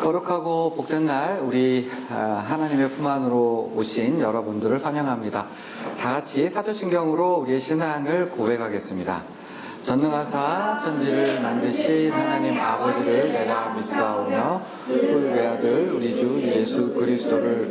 거룩하고 복된 날 우리 하나님의 품 안으로 오신 여러분들을 환영합니다. 다 같이 사도신경으로 우리의 신앙을 고백하겠습니다. 전능하사 천지를 만드신 하나님 아버지를 내가 믿사오며 그 외아들 우리 주 예수 그리스도를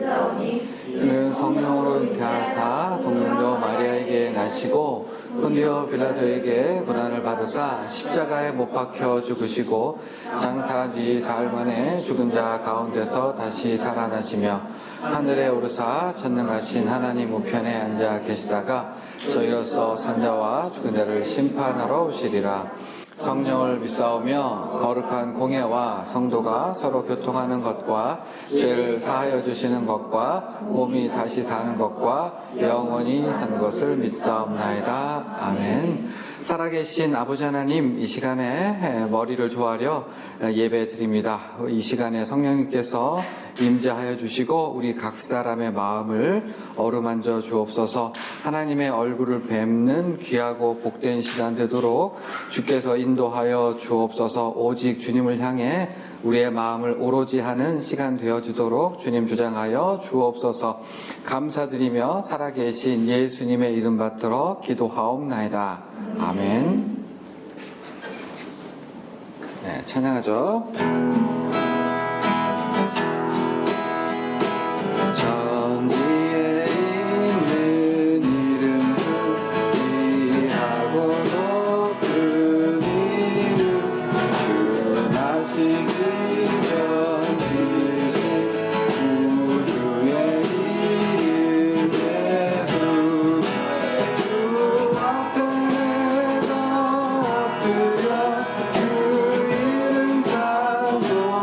그는 성령으로 잉태하사 동정녀 마리아에게 나시고 본디오 빌라도에게 고난을 받으사 십자가에 못 박혀 죽으시고 장사한 지 사흘 만에 죽은 자 가운데서 다시 살아나시며 하늘에 오르사 전능하신 하나님 우편에 앉아 계시다가 저희로서 산자와 죽은 자를 심판하러 오시리라. 성령을 믿사오며 거룩한 공예와 성도가 서로 교통하는 것과 죄를 사하여 주시는 것과 몸이 다시 사는 것과 영원히 사는 것을 믿사옵나이다. 아멘. 살아계신 아버지 하나님, 이 시간에 머리를 조아려 예배 드립니다. 이 시간에 성령님께서 임재하여 주시고 우리 각 사람의 마음을 어루만져 주옵소서. 하나님의 얼굴을 뵙는 귀하고 복된 시간 되도록 주께서 인도하여 주옵소서. 오직 주님을 향해 우리의 마음을 오로지 하는 시간 되어주도록 주님 주장하여 주옵소서. 감사드리며 살아계신 예수님의 이름 받들어 기도하옵나이다. 아멘. 네, 찬양하죠. 천지에 있는 이름 귀하고 높은 이름 그 나시기 전 지신 우주의 이름 예수 주 앞에 내가 엎드려 그 이름 찬송하며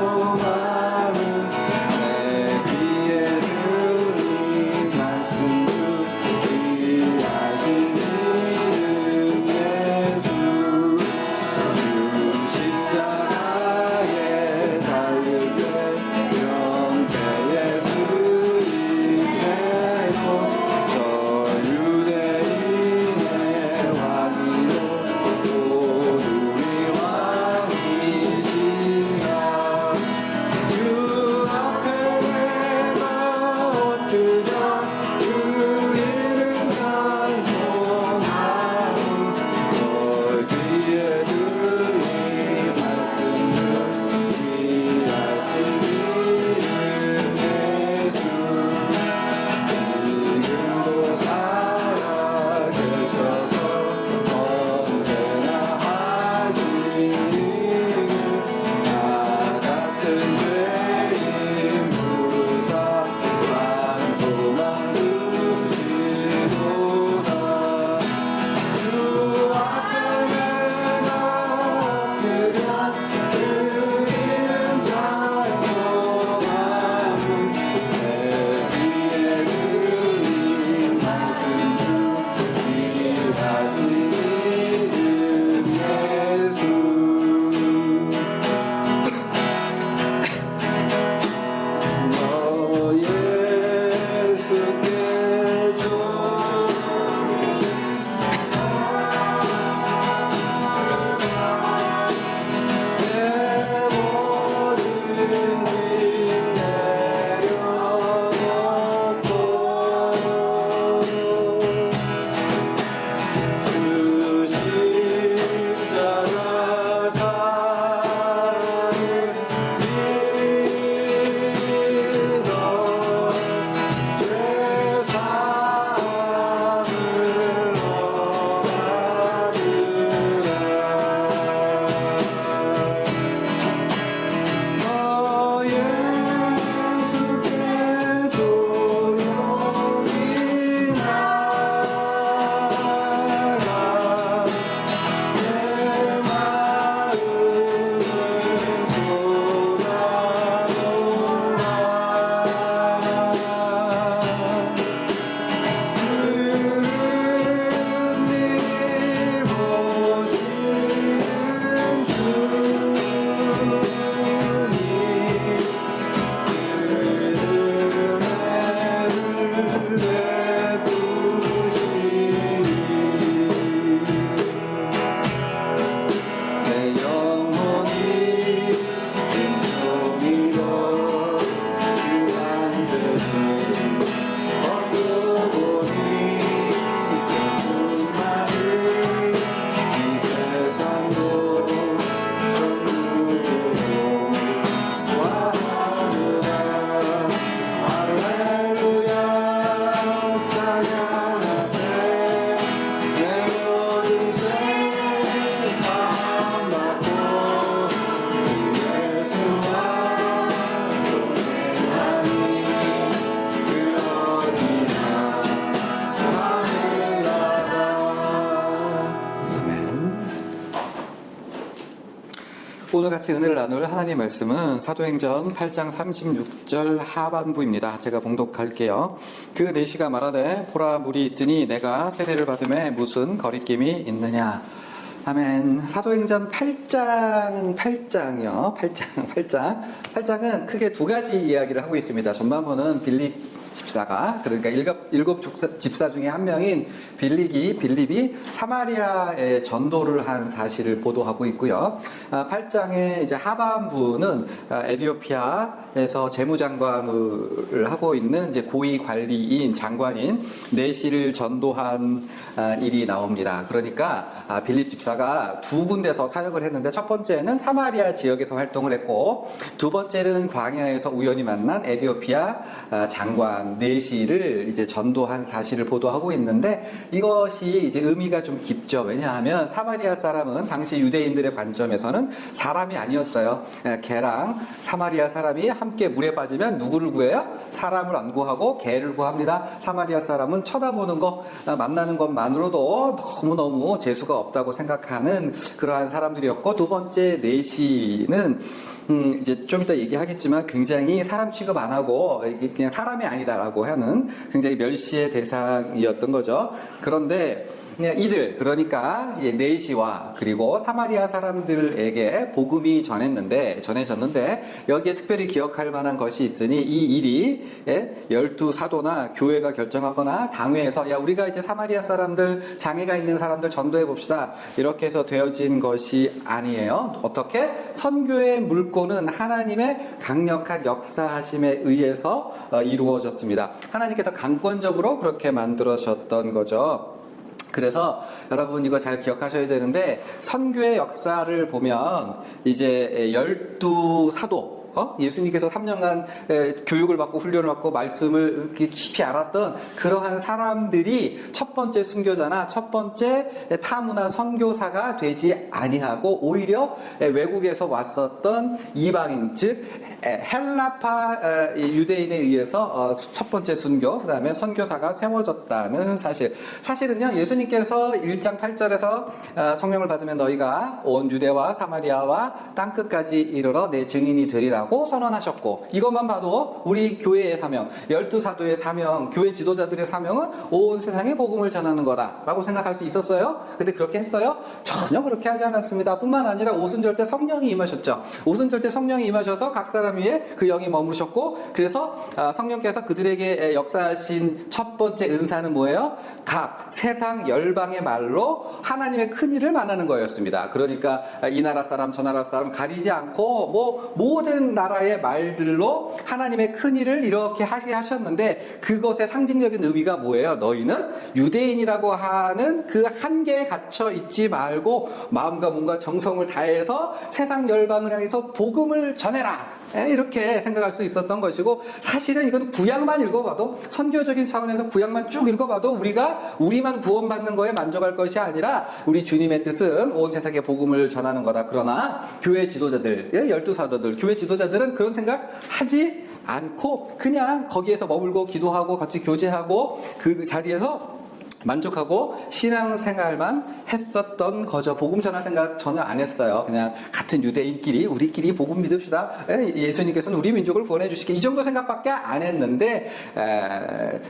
오늘 같이 은혜를 나눌 하나님 말씀은 사도행전 8장 36절 하반부입니다. 제가 봉독할게요. 그 내시가 말하되 보라 물이 있으니 내가 세례를 받음에 무슨 거리낌이 있느냐. 아멘. 사도행전 8장이요. 8장은 크게 두 가지 이야기를 하고 있습니다. 전반부는 빌립 집사가, 그러니까 일곱 집사 중에 한 명인 빌립이 사마리아에 전도를 한 사실을 보도하고 있고요. 8장의 이제 하반부는 에티오피아에서 재무장관을 하고 있는 이제 고위 관리인 장관인 내시를 전도한 일이 나옵니다. 그러니까 빌립 집사가 두 군데서 사역을 했는데, 첫 번째는 사마리아 지역에서 활동을 했고, 두 번째는 광야에서 우연히 만난 에티오피아 장관 내시를 이제 전도한 사실을 보도하고 있는데, 이것이 이제 의미가 좀 깊죠. 왜냐하면 사마리아 사람은 당시 유대인들의 관점에서는 사람이 아니었어요. 개랑 사마리아 사람이 함께 물에 빠지면 누구를 구해요? 사람을 안 구하고 개를 구합니다. 사마리아 사람은 쳐다보는 거, 만나는 것만으로도 너무너무 재수가 없다고 생각하는 그러한 사람들이었고, 두 번째 내시는 이제 좀 이따 얘기하겠지만 굉장히 사람 취급 안 하고 그냥 사람이 아니다라고 하는 굉장히 멸시의 대상이었던 거죠. 그런데 이들, 그러니까 내시와 그리고 사마리아 사람들에게 복음이 전해졌는데, 여기에 특별히 기억할 만한 것이 있으니, 이 일이 12사도나 교회가 결정하거나 당회에서 야, 우리가 이제 사마리아 사람들, 장애가 있는 사람들 전도해 봅시다, 이렇게 해서 되어진 것이 아니에요. 어떻게? 선교의 물꼬는 하나님의 강력한 역사하심에 의해서 이루어졌습니다. 하나님께서 강권적으로 그렇게 만들어졌던 거죠. 그래서 여러분 이거 잘 기억하셔야 되는데, 선교의 역사를 보면 이제 12사도, 예수님께서 3년간 교육을 받고 훈련을 받고 말씀을 깊이 알았던 그러한 사람들이 첫 번째 순교자나 첫 번째 타문화 선교사가 되지 아니하고, 오히려 외국에서 왔었던 이방인, 즉 헬라파 유대인에 의해서 첫 번째 순교, 그 다음에 선교사가 세워졌다는 사실은요, 예수님께서 1장 8절에서 성령을 받으면 너희가 온 유대와 사마리아와 땅끝까지 이르러 내 증인이 되리라 고 선언하셨고, 이것만 봐도 우리 교회의 사명, 12사도의 사명, 교회 지도자들의 사명은 온 세상에 복음을 전하는 거다라고 생각할 수 있었어요. 근데 그렇게 했어요? 전혀 그렇게 하지 않았습니다. 뿐만 아니라 오순절 때 성령이 임하셨죠. 오순절 때 성령이 임하셔서 각 사람 위에 그 영이 머무르셨고, 그래서 성령께서 그들에게 역사하신 첫 번째 은사는 뭐예요? 각 세상 열방의 말로 하나님의 큰 일을 말하는 거였습니다. 그러니까 이 나라 사람 저 나라 사람 가리지 않고 모든 나라의 말들로 하나님의 큰 일을 이렇게 하셨는데, 그것의 상징적인 의미가 뭐예요? 너희는 유대인이라고 하는 그 한계에 갇혀 있지 말고 마음과 몸과 정성을 다해서 세상 열방을 향해서 복음을 전해라, 이렇게 생각할 수 있었던 것이고, 사실은 이건 구약만 읽어봐도, 선교적인 차원에서 구약만 쭉 읽어봐도 우리만 구원받는 거에 만족할 것이 아니라 우리 주님의 뜻은 온 세상에 복음을 전하는 거다. 그러나 교회 지도자들, 12사도들, 교회 지도자들은 그런 생각 하지 않고 그냥 거기에서 머물고 기도하고 같이 교제하고 그 자리에서 만족하고 신앙생활만 했었던 거죠. 복음 전할 생각 전혀 안 했어요. 그냥 같은 유대인끼리 우리끼리 복음 믿읍시다. 예수님께서는 우리 민족을 구원해 주시게, 이 정도 생각밖에 안 했는데,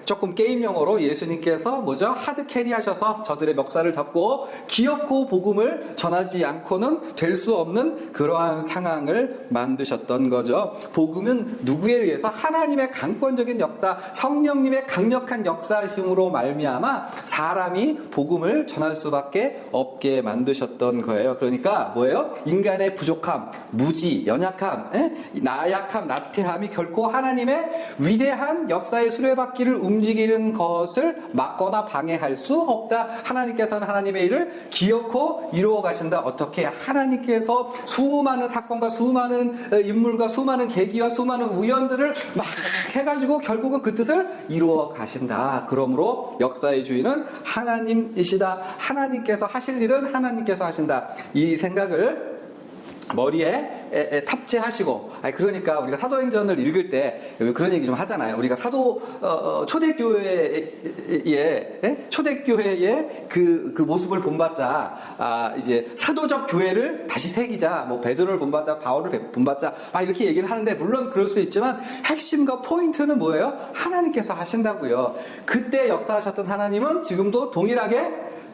조금 게임 용어로 예수님께서 하드 캐리 하셔서 저들의 멱살을 잡고 기어코 복음을 전하지 않고는 될 수 없는 그러한 상황을 만드셨던 거죠. 복음은 누구에 의해서? 하나님의 강권적인 역사, 성령님의 강력한 역사심으로 말미암아 사람이 복음을 전할 수밖에 없게 만드셨던 거예요. 그러니까 뭐예요? 인간의 부족함, 무지, 연약함, 나약함, 나태함이 결코 하나님의 위대한 역사의 수레바퀴를 움직이는 것을 막거나 방해할 수 없다. 하나님께서는 하나님의 일을 기어코 이루어 가신다. 어떻게? 하나님께서 수많은 사건과 수많은 인물과 수많은 계기와 수많은 우연들을 막 해가지고 결국은 그 뜻을 이루어 가신다. 그러므로 역사의 주인은 하나님이시다. 하나님께서 하실 일은 하나님께서 하신다. 이 생각을 머리에 탑재하시고, 그러니까 우리가 사도행전을 읽을 때 그런 얘기 좀 하잖아요. 우리가 초대교회의 그 모습을 본받자, 이제 사도적 교회를 다시 새기자, 뭐 베드로를 본받자, 바울을 본받자, 이렇게 얘기를 하는데, 물론 그럴 수 있지만 핵심과 포인트는 뭐예요? 하나님께서 하신다고요. 그때 역사하셨던 하나님은 지금도 동일하게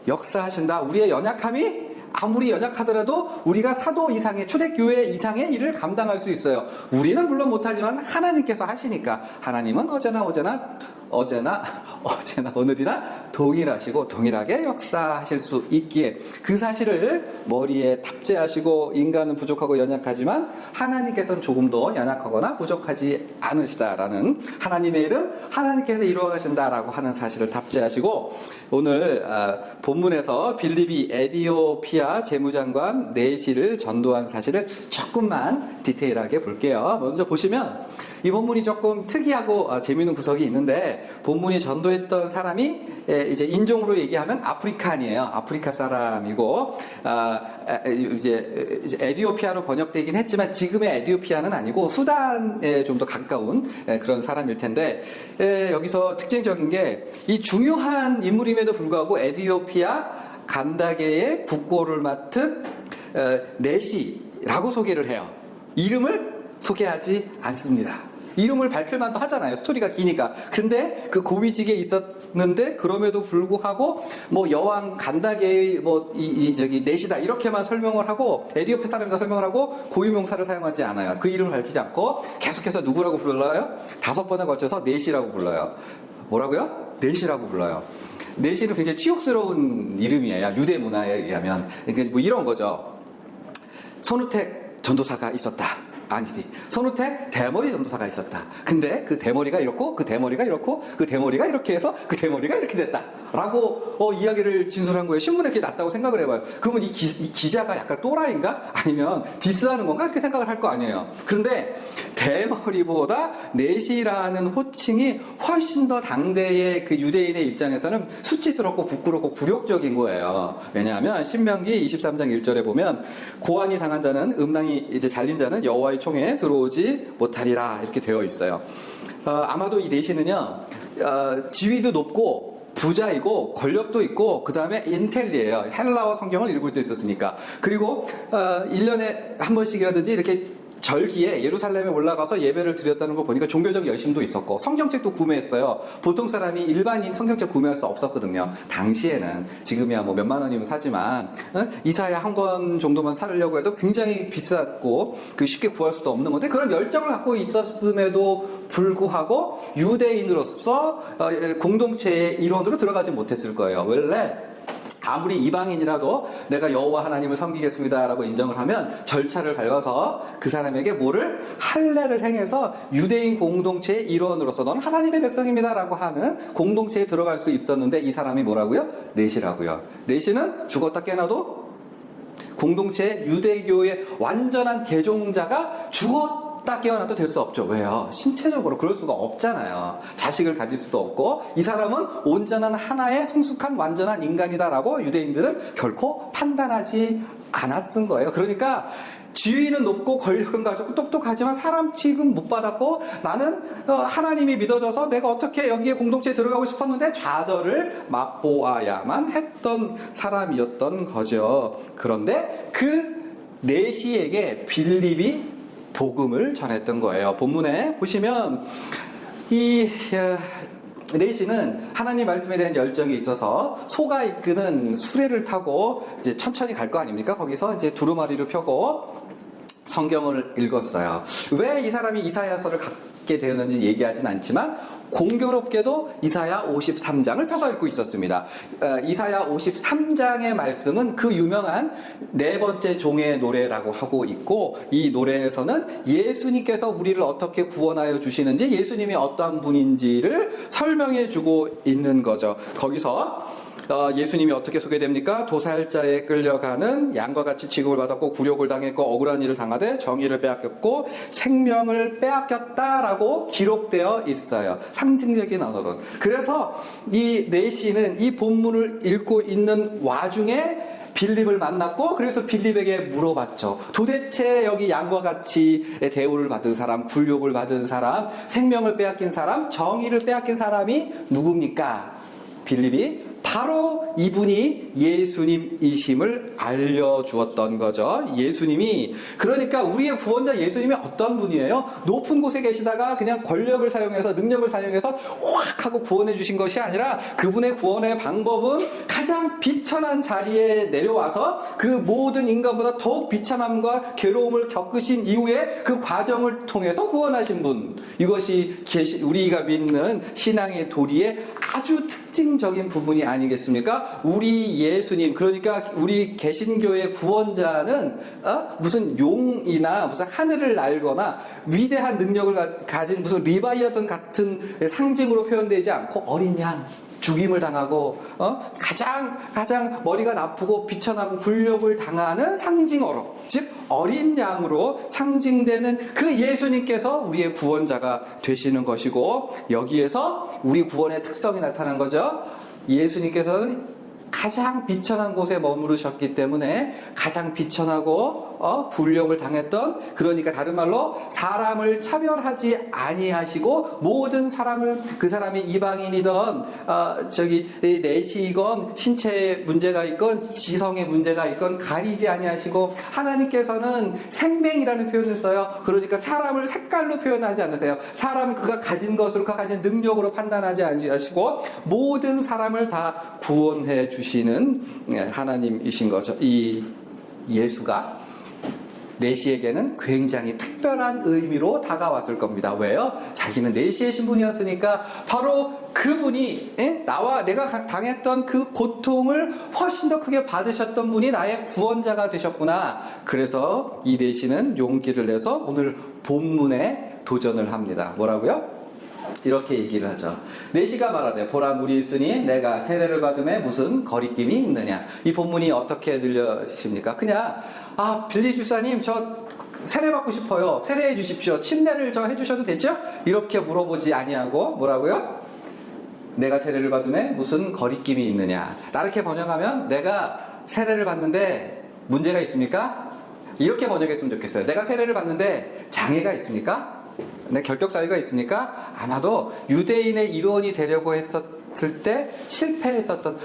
역사하신다. 우리의 연약함이 아무리 연약하더라도 우리가 사도 이상의, 초대교회 이상의 일을 감당할 수 있어요. 우리는 물론 못하지만 하나님께서 하시니까. 하나님은 언제나 오늘이나 동일하시고 동일하게 역사하실 수 있기에, 그 사실을 머리에 탑재하시고, 인간은 부족하고 연약하지만 하나님께서는 조금 더 연약하거나 부족하지 않으시다라는, 하나님의 일은 하나님께서 이루어 가신다라고 하는 사실을 탑재하시고, 오늘 본문에서 빌립이 에디오피아 재무장관 네시를 전도한 사실을 조금만 디테일하게 볼게요. 먼저 보시면 이 본문이 조금 특이하고 재미있는 구석이 있는데, 본문이 전도했던 사람이 이제 인종으로 얘기하면 아프리칸이에요. 아프리카 사람이고, 이제 에디오피아로 번역되긴 했지만 지금의 에디오피아는 아니고 수단에 좀 더 가까운 그런 사람일 텐데, 여기서 특징적인 게, 이 중요한 인물임에도 불구하고 에디오피아 간다게의 국고를 맡은 네시라고 소개를 해요. 이름을 소개하지 않습니다. 이름을 밝힐 만도 하잖아요. 스토리가 기니까. 근데 그 고위직에 있었는데, 그럼에도 불구하고 뭐 여왕 간다게의 네시다 이렇게만 설명을 하고, 에디오피아 사람이다 설명을 하고, 고유명사를 사용하지 않아요. 그 이름을 밝히지 않고 계속해서 누구라고 불러요? 5번에 걸쳐서 네시라고 불러요. 뭐라고요? 네시라고 불러요. 네시는 굉장히 치욕스러운 이름이에요. 유대 문화에 의하면. 그러니까 뭐 이런 거죠. 손우택 전도사가 있었다. 아니지. 손우택 대머리 전도사가 있었다. 근데 그 대머리가 이렇고, 그 대머리가 이렇고, 그 대머리가 이렇게 해서 그 대머리가 이렇게 됐다. 라고 이야기를 진술한 거예요. 신문에 그게 났다고 생각을 해봐요. 그러면 이 기자가 약간 또라이인가? 아니면 디스하는 건가? 이렇게 생각을 할 거 아니에요. 그런데 대머리보다 네시라는 호칭이 훨씬 더 당대의 그 유대인의 입장에서는 수치스럽고 부끄럽고 굴욕적인 거예요. 왜냐하면 신명기 23장 1절에 보면, 고안이 당한 자는, 음란이 이제 잘린 자는 여호와의 총에 들어오지 못하리라, 이렇게 되어 있어요. 아마도 이 네시는요, 지위도 높고 부자이고 권력도 있고, 그 다음에 인텔리예요. 헬라어 성경을 읽을 수 있었으니까. 그리고 1년에 한 번씩이라든지 이렇게 절기에 예루살렘에 올라가서 예배를 드렸다는 거 보니까 종교적 열심도 있었고, 성경책도 구매했어요. 보통 사람이 일반인 성경책 구매할 수 없었거든요. 당시에는. 지금이야 뭐 몇만 원이면 사지만, 이사야 한 권 정도만 사려고 해도 굉장히 비쌌고, 쉽게 구할 수도 없는 건데, 그런 열정을 갖고 있었음에도 불구하고 유대인으로서 공동체의 일원으로 들어가지 못했을 거예요. 원래 아무리 이방인이라도 내가 여호와 하나님을 섬기겠습니다라고 인정을 하면 절차를 밟아서 그 사람에게 뭐를 할례를 행해서 유대인 공동체의 일원으로서 너는 하나님의 백성입니다라고 하는 공동체에 들어갈 수 있었는데, 이 사람이 뭐라고요? 네시라고요. 네시는 죽었다 깨나도 공동체 유대교의 완전한 개종자가 죽었다 깨어나도 될 수 없죠. 왜요? 신체적으로 그럴 수가 없잖아요. 자식을 가질 수도 없고. 이 사람은 온전한 하나의 성숙한 완전한 인간이다라고 유대인들은 결코 판단하지 않았은 거예요. 그러니까 지위는 높고 권력은 가지고 똑똑하지만 사람 취급 못 받았고, 나는 하나님이 믿어져서 내가 어떻게 여기에 공동체에 들어가고 싶었는데 좌절을 맛보아야만 했던 사람이었던 거죠. 그런데 그 네시에게 빌립이 복음을 전했던 거예요. 본문에 보시면 이 네시는 하나님 말씀에 대한 열정이 있어서 소가 이끄는 수레를 타고 이제 천천히 갈 거 아닙니까? 거기서 이제 두루마리를 펴고 성경을 읽었어요. 왜 이 사람이 이사야서를 갖게 되었는지 얘기하진 않지만, 공교롭게도 이사야 53장을 펴서 읽고 있었습니다. 이사야 53장의 말씀은 그 유명한 네 번째 종의 노래라고 하고 있고, 이 노래에서는 예수님께서 우리를 어떻게 구원하여 주시는지, 예수님이 어떠한 분인지를 설명해 주고 있는 거죠. 거기서 예수님이 어떻게 소개됩니까? 도살자에 끌려가는 양과 같이 취급을 받았고, 굴욕을 당했고, 억울한 일을 당하되 정의를 빼앗겼고 생명을 빼앗겼다라고 기록되어 있어요. 상징적인 언어로. 그래서 이 네시는 이 본문을 읽고 있는 와중에 빌립을 만났고 그래서 빌립에게 물어봤죠. 도대체 여기 양과 같이 대우를 받은 사람, 굴욕을 받은 사람, 생명을 빼앗긴 사람, 정의를 빼앗긴 사람이 누굽니까? 빌립이 바로 이분이 예수님이심을 알려주었던 거죠. 예수님이, 그러니까 우리의 구원자 예수님이 어떤 분이에요? 높은 곳에 계시다가 그냥 권력을 사용해서, 능력을 사용해서 확 하고 구원해 주신 것이 아니라 그분의 구원의 방법은 가장 비천한 자리에 내려와서 그 모든 인간보다 더욱 비참함과 괴로움을 겪으신 이후에 그 과정을 통해서 구원하신 분. 이것이 우리가 믿는 신앙의 도리의 아주 특징적인 부분이 아니겠습니까? 우리 예수님, 그러니까 우리 개신교의 구원자는 무슨 용이나 무슨 하늘을 날거나 위대한 능력을 가진 무슨 리바이어던 같은 상징으로 표현되지 않고 어린 양, 죽임을 당하고 가장 머리가 나쁘고 비천하고 굴욕을 당하는 상징어로, 즉 어린 양으로 상징되는 그 예수님께서 우리의 구원자가 되시는 것이고, 여기에서 우리 구원의 특성이 나타난 거죠. 예수님께서는 가장 비천한 곳에 머무르셨기 때문에 가장 비천하고 굴욕을 당했던, 그러니까 다른 말로 사람을 차별하지 아니하시고 모든 사람을, 그 사람이 이방인이던 내시이건 신체에 문제가 있건 지성에 문제가 있건 가리지 아니하시고, 하나님께서는 생명이라는 표현을 써요. 그러니까 사람을 색깔로 표현하지 않으세요. 사람 그가 가진 것으로, 그가 가진 능력으로 판단하지 아니하시고 모든 사람을 다 구원해 주시는 하나님이신 거죠. 이 예수가 내시에게는 굉장히 특별한 의미로 다가왔을 겁니다. 왜요? 자기는 내시의 신분이었으니까 바로 그분이 내가 당했던 그 고통을 훨씬 더 크게 받으셨던 분이 나의 구원자가 되셨구나. 그래서 이 내시는 용기를 내서 오늘 본문에 도전을 합니다. 뭐라고요? 이렇게 얘기를 하죠. 내시가 말하되 보라 물이 있으니 내가 세례를 받음에 무슨 거리낌이 있느냐. 이 본문이 어떻게 들려지십니까? 그냥 빌립 집사님 저 세례 받고 싶어요. 세례해 주십시오. 침례를 저 해주셔도 되죠? 이렇게 물어보지 아니하고 뭐라고요? 내가 세례를 받음에 무슨 거리낌이 있느냐. 이렇게 번역하면 내가 세례를 받는데 문제가 있습니까? 이렇게 번역했으면 좋겠어요. 내가 세례를 받는데 장애가 있습니까? 내 결격사유가 있습니까? 아마도 유대인의 일원이 되려고 했었을 때 실패했었던,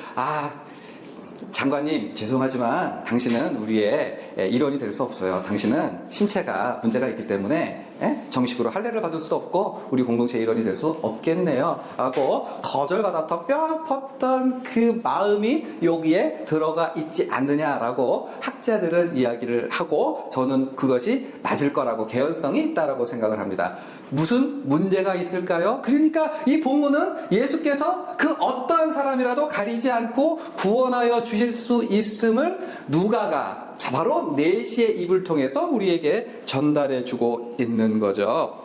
장관님 죄송하지만 당신은 우리의 일원이 될 수 없어요. 당신은 신체가 문제가 있기 때문에 정식으로 할례를 받을 수도 없고 우리 공동체 일원이 될 수 없겠네요 하고 거절받았던 뼈 아팠던 그 마음이 여기에 들어가 있지 않느냐라고 학자들은 이야기를 하고, 저는 그것이 맞을 거라고, 개연성이 있다라고 생각을 합니다. 무슨 문제가 있을까요? 그러니까 이 본문은 예수께서 그 어떠한 사람이라도 가리지 않고 구원하여 주실 수 있음을 누가가 바로 내시의 입을 통해서 우리에게 전달해 주고 있는 거죠.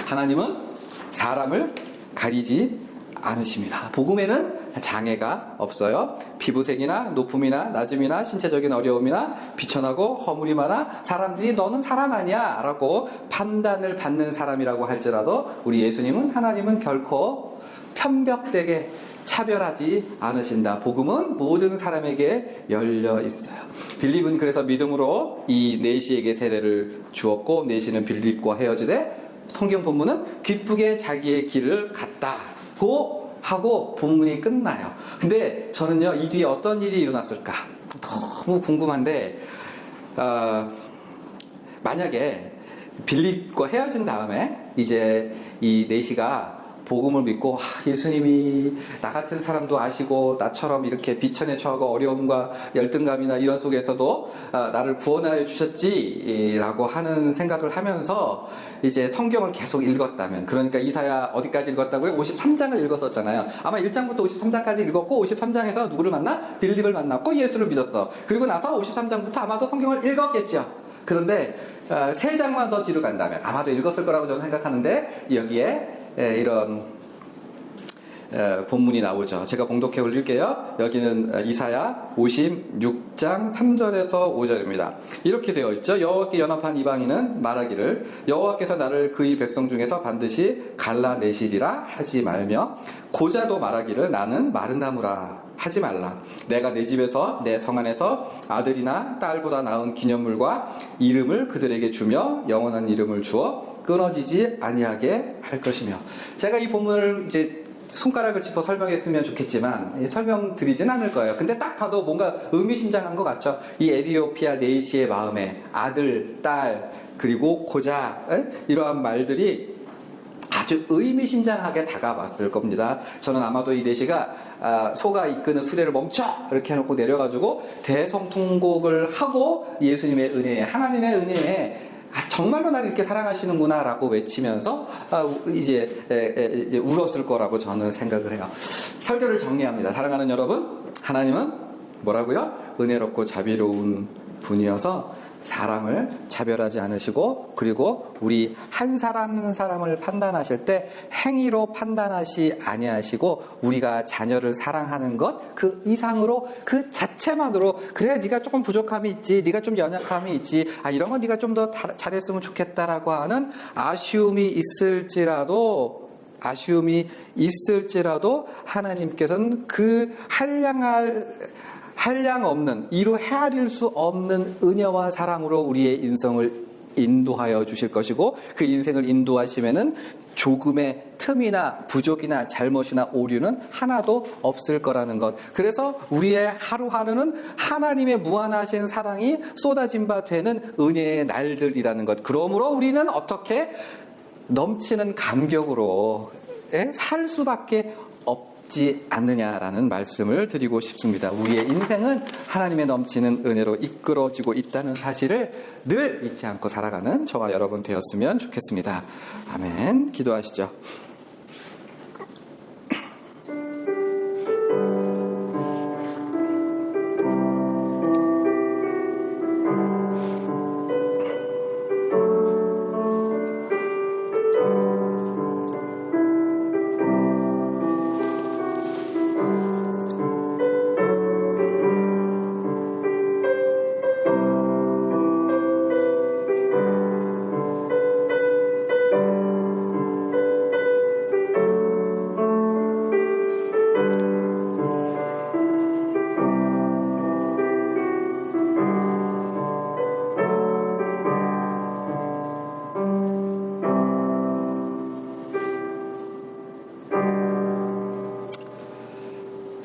하나님은 사람을 가리지 않으십니다. 복음에는 장애가 없어요. 피부색이나 높음이나 낮음이나 신체적인 어려움이나 비천하고 허물이 많아 사람들이 너는 사람 아니야 라고 판단을 받는 사람이라고 할지라도 우리 예수님은, 하나님은 결코 편벽되게 차별하지 않으신다. 복음은 모든 사람에게 열려 있어요. 빌립은 그래서 믿음으로 이 내시에게 세례를 주었고, 내시는 빌립과 헤어지되 성경 본문은 기쁘게 자기의 길을 갔다고 하고 본문이 끝나요. 근데 저는요, 이 뒤에 어떤 일이 일어났을까 너무 궁금한데, 만약에 빌립과 헤어진 다음에 이제 이 내시가 복음을 믿고 예수님이 나 같은 사람도 아시고 나처럼 이렇게 비천에 처하고 어려움과 열등감이나 이런 속에서도 나를 구원하여 주셨지라고 하는 생각을 하면서 이제 성경을 계속 읽었다면, 그러니까 이사야 어디까지 읽었다고요? 53장을 읽었었잖아요. 아마 1장부터 53장까지 읽었고 53장에서 누구를 만나? 빌립을 만났고 예수를 믿었어. 그리고 나서 53장부터 아마도 성경을 읽었겠죠. 그런데 3장만 더 뒤로 간다면 아마도 읽었을 거라고 저는 생각하는데, 여기에 이런 본문이 나오죠. 제가 봉독해 올릴게요. 여기는 이사야 56장 3절에서 5절입니다. 이렇게 되어 있죠. 여호와께 연합한 이방인은 말하기를 여호와께서 나를 그의 백성 중에서 반드시 갈라내시리라 하지 말며, 고자도 말하기를 나는 마른 나무라 하지 말라. 내가 내 집에서 내 성 안에서 아들이나 딸보다 나은 기념물과 이름을 그들에게 주며 영원한 이름을 주어 끊어지지 아니하게 할 것이며. 제가 이 본문을 이제 손가락을 짚어 설명했으면 좋겠지만 설명드리진 않을 거예요. 근데 딱 봐도 뭔가 의미심장한 것 같죠. 이 에디오피아 네이시의 마음에 아들, 딸, 그리고 고자, 이러한 말들이 아주 의미심장하게 다가왔을 겁니다. 저는 아마도 이 네시가 소가 이끄는 수레를 멈춰! 이렇게 해놓고 내려가지고 대성통곡을 하고 예수님의 은혜에, 하나님의 은혜에 정말로 나를 이렇게 사랑하시는구나 라고 외치면서 이제 울었을 거라고 저는 생각을 해요. 설교를 정리합니다. 사랑하는 여러분, 하나님은 뭐라고요? 은혜롭고 자비로운 분이어서 사람을 차별하지 않으시고, 그리고 우리 한 사람 한 사람을 판단하실 때 행위로 판단하시 아니하시고, 우리가 자녀를 사랑하는 것 그 이상으로, 그 자체만으로, 그래 네가 조금 부족함이 있지, 네가 좀 연약함이 있지, 이런 건 네가 좀 더 잘했으면 좋겠다라고 하는 아쉬움이 있을지라도 하나님께서는 그 한량 없는, 이루 헤아릴 수 없는 은혜와 사랑으로 우리의 인생을 인도하여 주실 것이고, 그 인생을 인도하시면은 조금의 틈이나 부족이나 잘못이나 오류는 하나도 없을 거라는 것. 그래서 우리의 하루하루는 하나님의 무한하신 사랑이 쏟아진 바 되는 은혜의 날들이라는 것. 그러므로 우리는 어떻게 넘치는 감격으로 살 수밖에 없지 않느냐라는 말씀을 드리고 싶습니다. 우리의 인생은 하나님의 넘치는 은혜로 이끌어지고 있다는 사실을 늘 잊지 않고 살아가는 저와 여러분 되었으면 좋겠습니다. 아멘. 기도하시죠.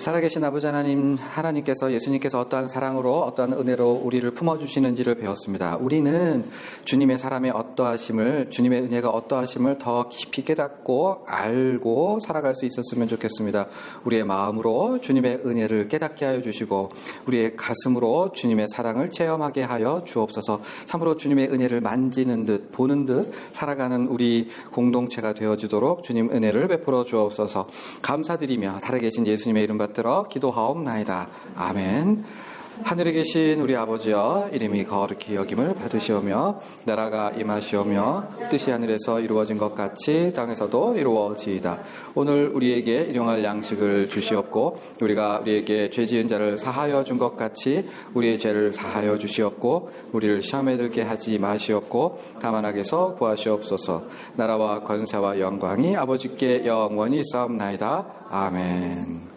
살아계신 아버지 하나님, 하나님께서, 예수님께서 어떠한 사랑으로, 어떠한 은혜로 우리를 품어주시는지를 배웠습니다. 우리는 주님의 사람의 어떠하심을, 주님의 은혜가 어떠하심을 더 깊이 깨닫고 알고 살아갈 수 있었으면 좋겠습니다. 우리의 마음으로 주님의 은혜를 깨닫게 하여 주시고, 우리의 가슴으로 주님의 사랑을 체험하게 하여 주옵소서. 참으로 주님의 은혜를 만지는 듯, 보는 듯 살아가는 우리 공동체가 되어주도록 주님 은혜를 베풀어 주옵소서. 감사드리며 살아계신 예수님의 이름 받들어 기도하옵나이다. 아멘. 하늘에 계신 우리 아버지여, 이름이 거룩히 여김을 받으시오며 나라가 임하시오며 뜻이 하늘에서 이루어진 것 같이 땅에서도 이루어지이다. 오늘 우리에게 일용할 양식을 주시옵고, 우리가 우리에게 죄 지은 자를 사하여 준 것 같이 우리의 죄를 사하여 주시옵고, 우리를 시험에 들게 하지 마시옵고 다만 악에서 구하시옵소서. 나라와 권세와 영광이 아버지께 영원히 있사옵나이다. 아멘.